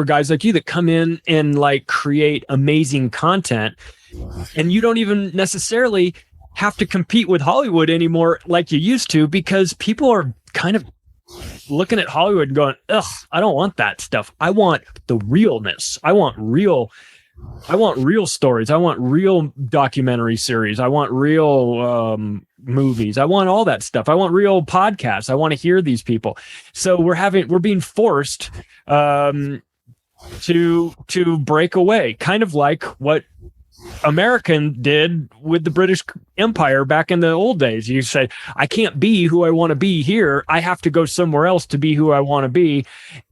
guys like you that come in and like create amazing content, and you don't even necessarily have to compete with Hollywood anymore like you used to, because people are kind of looking at Hollywood and going, ugh, I don't want that stuff. I want the realness. I want real real stories. I want real documentary series. I want real movies. I want all that stuff. I want real podcasts. I want to hear these people. So we're being forced to break away, kind of like what American did with the British Empire back in the old days. You say, I can't be who I want to be here. I have to go somewhere else to be who I want to be.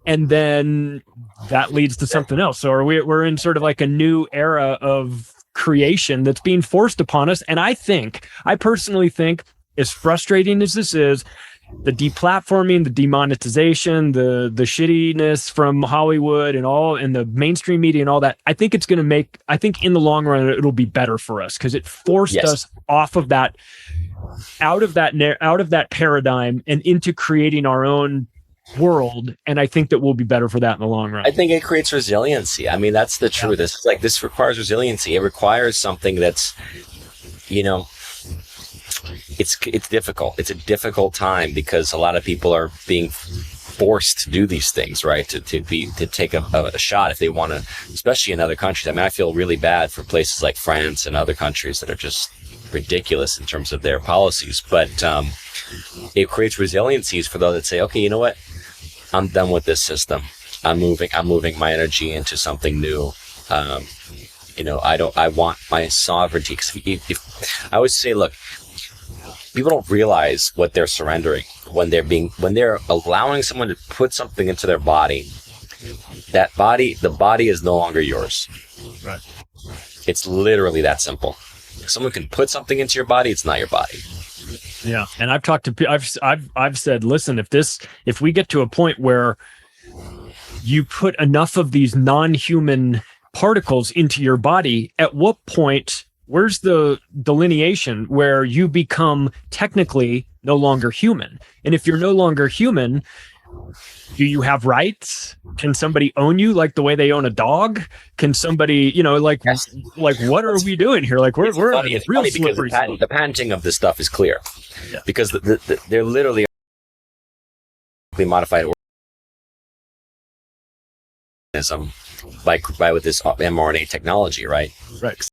And then that leads to something else. So we're in sort of like a new era of creation that's being forced upon us. And I personally think, as frustrating as this is, the deplatforming, the demonetization, the shittiness from Hollywood and the mainstream media and all that, I think it's going to I think in the long run, it'll be better for us because it forced us off of that, out of that paradigm and into creating our own world. And I think that we'll be better for that in the long run. I think it creates resiliency. I mean, that's the truth. It's like, this requires resiliency. It requires something that's, it's difficult. It's a difficult time because a lot of people are being forced to do these things, right? To take a shot if they want to, especially in other countries. I mean, I feel really bad for places like France and other countries that are just ridiculous in terms of their policies. But it creates resiliencies for those that say, okay, you know what? I'm done with this system. I'm moving my energy into something new. I want my sovereignty. Because I always say, look, people don't realize what they're surrendering when they're allowing someone to put something into their body. The body is no longer yours. Right. It's literally that simple. If someone can put something into your body, it's not your body. Yeah. And I've talked to, I've said, listen, if we get to a point where you put enough of these non-human particles into your body, at what point, where's the delineation where you become technically no longer human? And if you're no longer human, do you have rights? Can somebody own you like the way they own a dog? Can somebody, like what are we doing here? Like we're funny, real slippery. The patenting of this stuff is clear, because they're literally modified organism by with this mRNA technology, right? Right.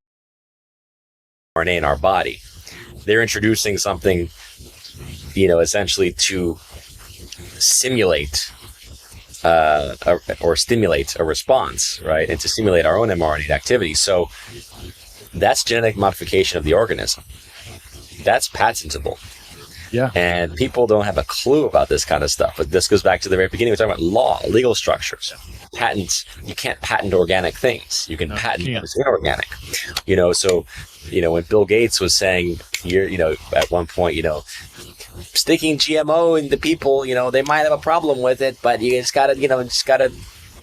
RNA in our body. They're introducing something, essentially to simulate or stimulate a response, right? And to simulate our own mRNA activity. So that's genetic modification of the organism. That's patentable. Yeah. And people don't have a clue about this kind of stuff. But this goes back to the very beginning. We're talking about law, legal structures, patents. You can't patent organic things. You can patent what's inorganic. So, when Bill Gates was saying, at one point, sticking GMO into people, they might have a problem with it, but you just gotta get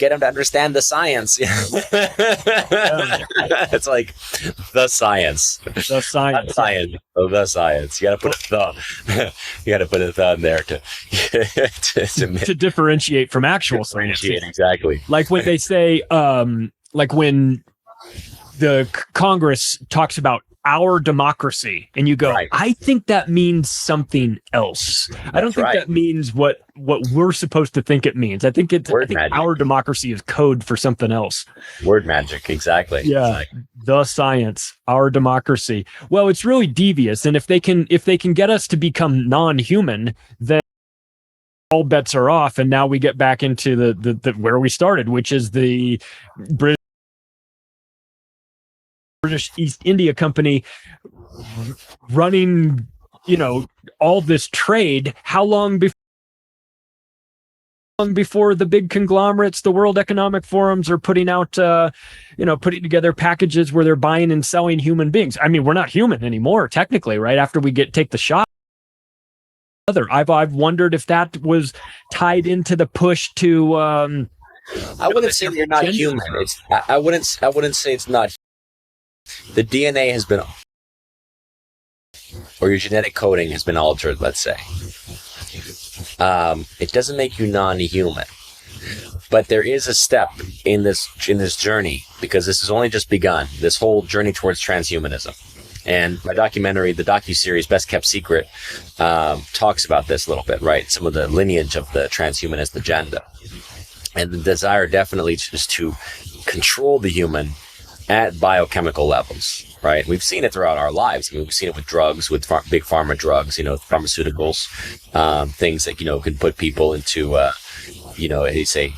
them to understand the science. It's like the science. The science. You gotta put a the in there to differentiate from actual science. Exactly. Like when they say, like when the Congress talks about our democracy, and you go, right, I think that means something else. I don't think that means what we're supposed to think it means. I think our democracy is code for something else. Word magic, exactly. Yeah, exactly. The science, our democracy. Well, it's really devious, and if they can get us to become non-human, then all bets are off, and now we get back into the where we started, which is the British East India Company running, all this trade. How long before the big conglomerates, the World Economic Forums, are putting out, putting together packages where they're buying and selling human beings? I mean, we're not human anymore, technically, right? After we take the shot. I've wondered if that was tied into the push to. I wouldn't say you're not human. I wouldn't say it's not. The DNA has been, or your genetic coding has been altered, let's say. It doesn't make you non-human, but there is a step in this journey, because this has only just begun. This whole journey towards transhumanism, and my documentary, the docuseries Best Kept Secret, talks about this a little bit, right? Some of the lineage of the transhumanist agenda, and the desire definitely is to control the human. at biochemical levels, right? We've seen it throughout our lives. I mean, we've seen it with drugs, with big pharma drugs, pharmaceuticals, things that, can put people into, they say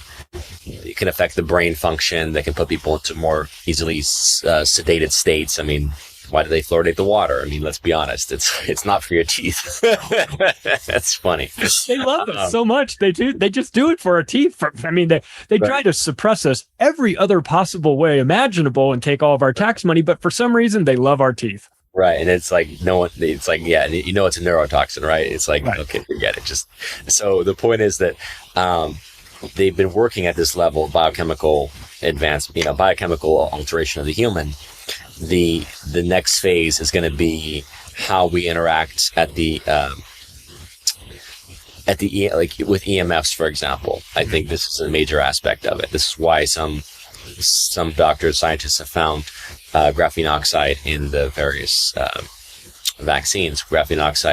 it can affect the brain function, that can put people into more easily sedated states. I mean, why do they fluoridate the water? I mean, let's be honest. It's not for your teeth. That's funny. They love us so much. They do. They just do it for our teeth. They try to suppress us every other possible way imaginable and take all of our tax money. But for some reason, they love our teeth. Right. And it's like, it's a neurotoxin, right? It's like, right. Okay, forget it. So the point is that, they've been working at this level of biochemical biochemical alteration of the human. The next phase is going to be how we interact with EMFs, for example. I think this is a major aspect of it. This is why some doctors, scientists have found graphene oxide in the various vaccines. Graphene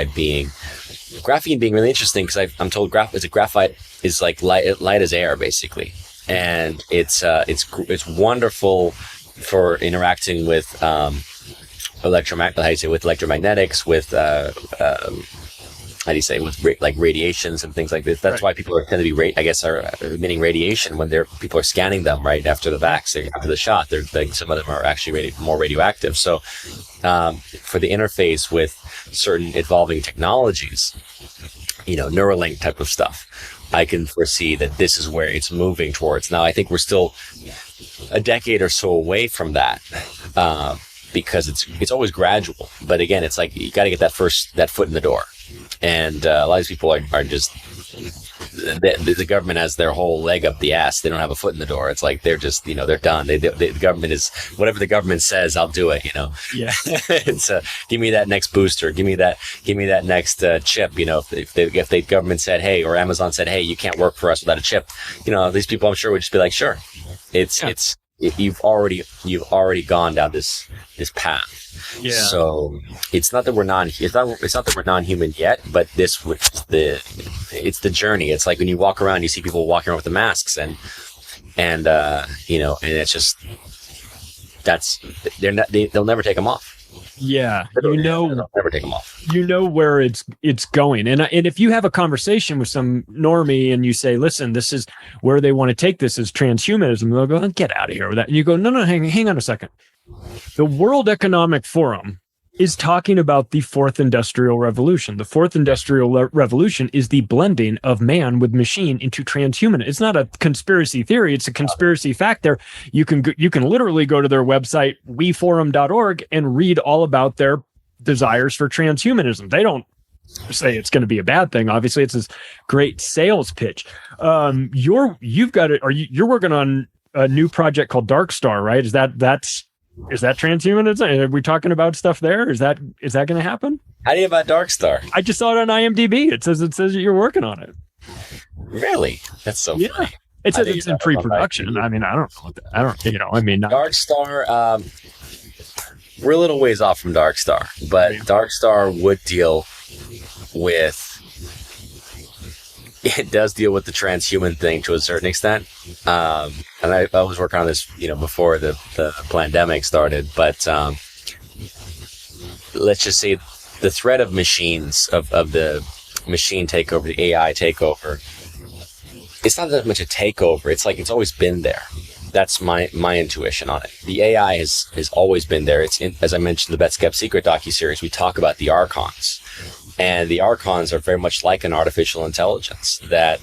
being really interesting because I'm told graphite is like light as air, basically, and it's wonderful for interacting with electromagnetics, with with radiations and things like this. That's why people tend to be are emitting radiation when people are scanning them right after the vaccine, after the shot. Some of them are actually more radioactive. So for the interface with certain evolving technologies, Neuralink type of stuff, I can foresee that this is where it's moving towards. Now, I think we're still a decade or so away from that, because it's always gradual. But again, it's like you got to get that foot in the door. And a lot of these people are just, the government has their whole leg up the ass. They don't have a foot in the door. It's like they're just, they're done. The government is, whatever the government says, I'll do it. Yeah. It's give me that next booster. Give me that next chip. If the government said, hey, or Amazon said, hey, you can't work for us without a chip. These people, I'm sure, would just be like, sure. You've already gone down this path. Yeah. So it's not that we're non-human yet, but it's the journey. It's like when you walk around, you see people walking around with the masks, and it's just they'll never take them off. Yeah, they'll never take them off. Where it's going, and if you have a conversation with some normie and you say, "Listen, this is where they want to take this is transhumanism," they'll go, "Get out of here with that." And you go, "No, hang on a second. The World Economic Forum is talking about the fourth industrial revolution. The fourth industrial revolution is the blending of man with machine into transhuman. It's not a conspiracy theory. It's a conspiracy fact. There, you can literally go to their website, weforum.org, and read all about their desires for transhumanism. They don't say it's going to be a bad thing. Obviously, it's this great sales pitch. You're working on a new project called Dark Star, right? Is that transhumanism? Are we talking about stuff there? Is that going to happen? How do you about Dark Star? I just saw it on IMDb. It says that you're working on it. Really? That's so funny. It says it's in pre-production. I mean, I don't know. Dark Star, we're a little ways off from Dark Star, but Dark Star would deal with, it does deal with the transhuman thing to a certain extent. And I was working on this, before the pandemic started, but let's just say the threat of machines, of the machine takeover, the AI takeover, it's not that much a takeover. It's like it's always been there. That's my intuition on it. The AI has always been there. It's as I mentioned, the Bets Kept Secret docuseries, we talk about the Archons. And the Archons are very much like an artificial intelligence that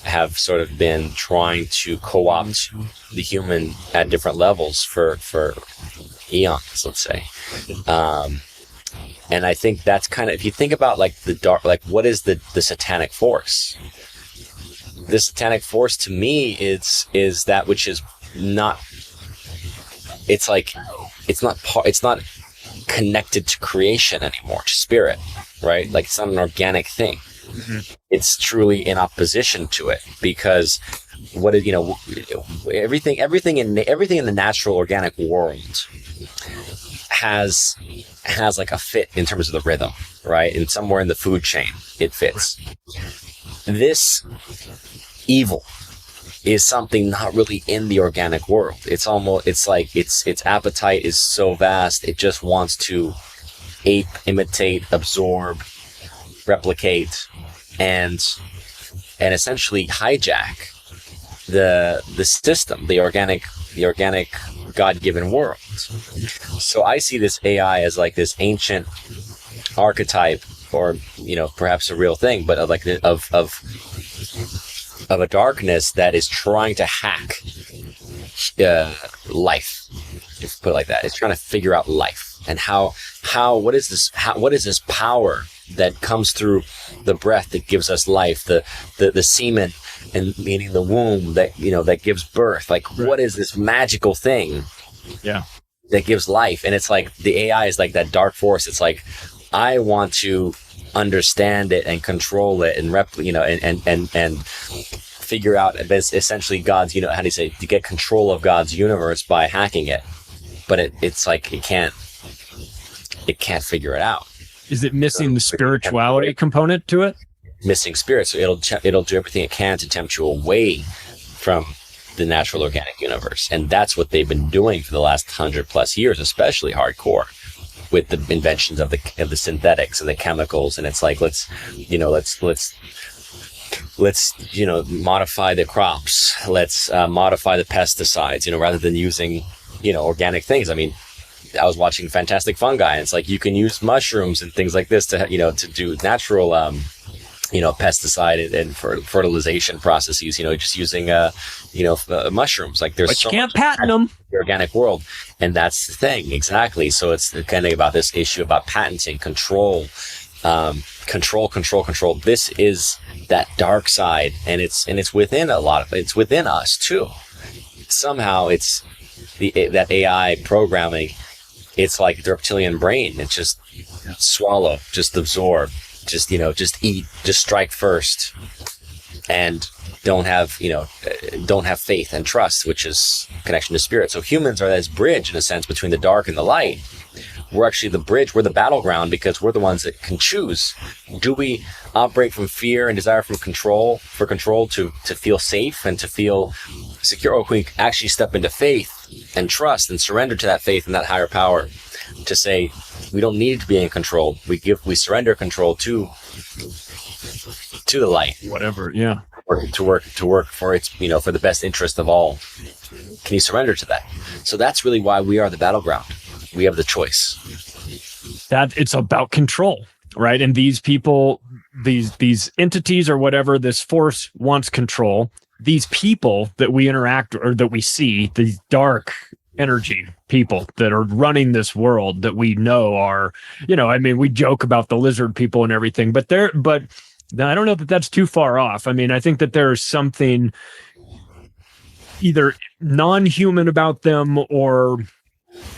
have sort of been trying to co-opt the human at different levels for eons, let's say. And I think that's kind of, if you think about like the dark, like what is the satanic force? The satanic force to me is that which is not, it's not connected to creation anymore, to spirit, right? Like it's not an organic thing. Mm-hmm. It's truly in opposition to it, because what is, everything in the natural organic world has like a fit in terms of the rhythm, right? And somewhere in the food chain, it fits. This evil is something not really in the organic world. It's like its appetite is so vast, it just wants to ape, imitate, absorb, replicate, and essentially hijack the system, the organic God-given world. So I see this AI as like this ancient archetype, or perhaps a real thing, but of a darkness that is trying to hack life. If you put it like that, it's trying to figure out life and what is this power that comes through the breath that gives us life, the semen, and meaning the womb that gives birth. Like, what is this magical thing that gives life? And it's like the AI is like that dark force. It's like, I want to understand it and control it and and figure out essentially God's, how do you say, to get control of God's universe by hacking it. But it's like it can't figure it out. Is it missing the spirituality component to it? Missing spirit. So it'll do everything it can to tempt you away from the natural organic universe. And that's what they've been doing for the last 100+ years, especially hardcore, with the inventions of the synthetics and the chemicals. And it's like, let's modify the crops. Let's modify the pesticides, rather than using, organic things. I mean, I was watching Fantastic Fungi, and it's like you can use mushrooms and things like this to do natural, pesticide and fertilization processes. Just using mushrooms. Like, there's but you can't patent them. The organic world, and that's the thing exactly. So it's kind of about this issue about patenting, control. Control. This is that dark side, and it's within it's within us too. Somehow it's that AI programming. It's like the reptilian brain. It's just swallow, just absorb, just eat, just strike first, and don't have faith and trust, which is connection to spirit. So humans are this bridge, in a sense, between the dark and the light. We're actually the bridge. We're the battleground, because we're the ones that can choose. Do we operate from fear and desire for control to feel safe and to feel secure, or can we actually step into faith and trust and surrender to that faith and that higher power to say we don't need to be in control? We surrender control to the light, whatever, to work for its for the best interest of all. Can you surrender to that? So that's really why we are the battleground. We have the choice. That it's about control, right? And these people, these entities or whatever, this force wants control. These people that we interact or that we see, these dark energy people that are running this world that we know are, we joke about the lizard people and everything, but I don't know that that's too far off. I mean, I think that there's something either non-human about them, or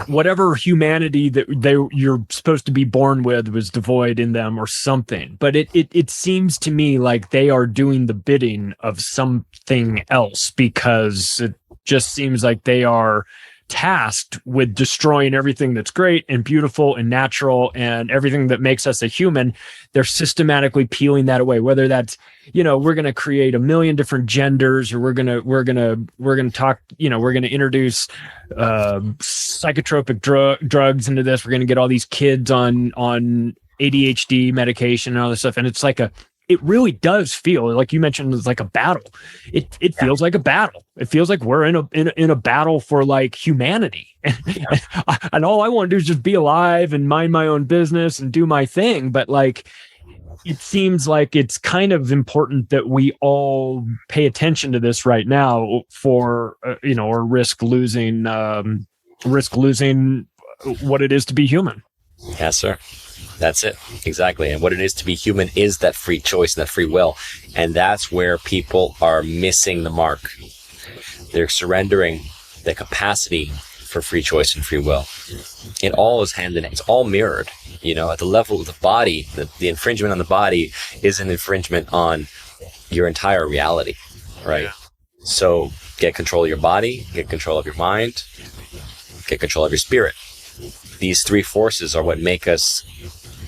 whatever humanity that you're supposed to be born with was devoid in them or something. But it seems to me like they are doing the bidding of something else, because it just seems like they are tasked with destroying everything that's great and beautiful and natural and everything that makes us a human. They're systematically peeling that away, whether that's, we're going to create a million different genders, or we're going to talk, we're going to introduce psychotropic drugs into this. We're going to get all these kids on ADHD medication and all this stuff. And it's like it really does feel like, you mentioned, it's like a battle. It feels like a battle. It feels like we're in a battle for like humanity. And all I want to do is just be alive and mind my own business and do my thing. But like, it seems like it's kind of important that we all pay attention to this right now or risk losing what it is to be human. Yes, sir. That's it. Exactly. And what it is to be human is that free choice and that free will. And that's where people are missing the mark. They're surrendering the capacity for free choice and free will. It all is hand in hand. It's all mirrored. At the level of the body, the infringement on the body is an infringement on your entire reality, right? Yeah. So get control of your body, get control of your mind, get control of your spirit. These three forces are what make us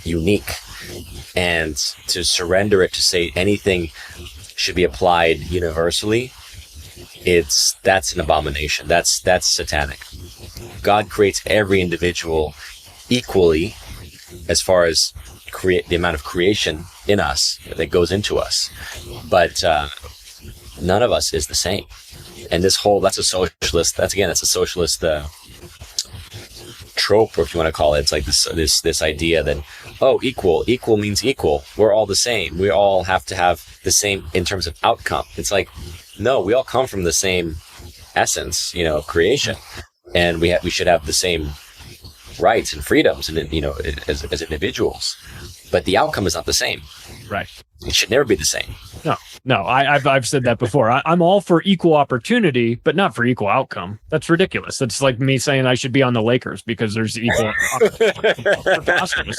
unique, and to surrender it, to say anything should be applied universally, that's an abomination. That's satanic. God creates every individual equally as far as the amount of creation in us that goes into us, but none of us is the same. And that's a socialist trope, or if you want to call it, it's like this idea that, oh, equal means equal. We're all the same. We all have to have the same in terms of outcome. It's like, no, we all come from the same essence, of creation, and we should have the same rights and freedoms, and as individuals. But the outcome is not the same. Right. It should never be the same. No. I've said that before. I'm all for equal opportunity, but not for equal outcome. That's ridiculous. That's like me saying I should be on the Lakers because there's equal opportunity.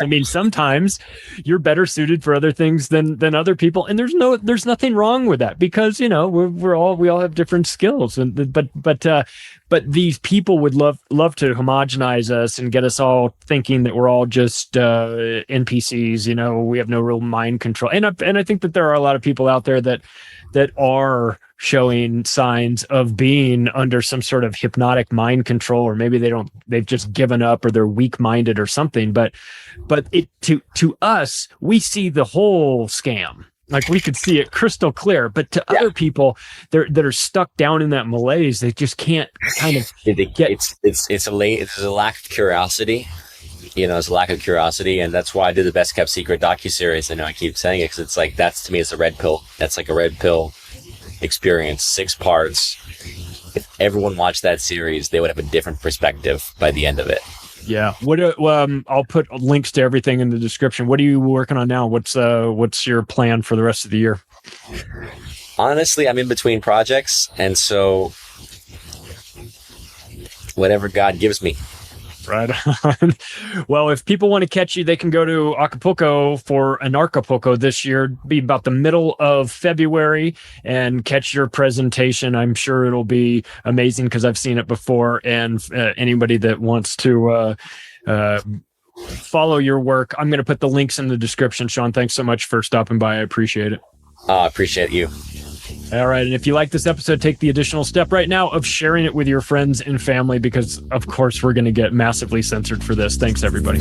I mean, sometimes you're better suited for other things than other people, and there's nothing wrong with that because we all have different skills, and but these people would love to homogenize us and get us all thinking that we're all just NPCs. We have no real mind control, and I think that there are a lot of people out there that are showing signs of being under some sort of hypnotic mind control, or maybe they've just given up, or they're weak-minded or something. But it to us, we see the whole scam. Like, we could see it crystal clear, but to other people that are stuck down in that malaise, they just can't kind of get. It's a lack of curiosity. It's a lack of curiosity, and that's why I did the Best Kept Secret docuseries. I know I keep saying it because it's like, that's, to me, it's a red pill. That's like a red pill experience, 6 parts. If everyone watched that series, they would have a different perspective by the end of it. Yeah. I'll put links to everything in the description. What are you working on now? What's your plan for the rest of the year? Honestly, I'm in between projects, and so whatever God gives me. Right on. Well, if people want to catch you, they can go to Acapulco for Anarchapulco this year. Be about the middle of February, and catch your presentation. I'm sure it'll be amazing because I've seen it before. And anybody that wants to follow your work, I'm going to put the links in the description. Sean, thanks so much for stopping by. I appreciate it. I appreciate you. All right. And if you like this episode, take the additional step right now of sharing it with your friends and family, because, of course, we're going to get massively censored for this. Thanks, everybody.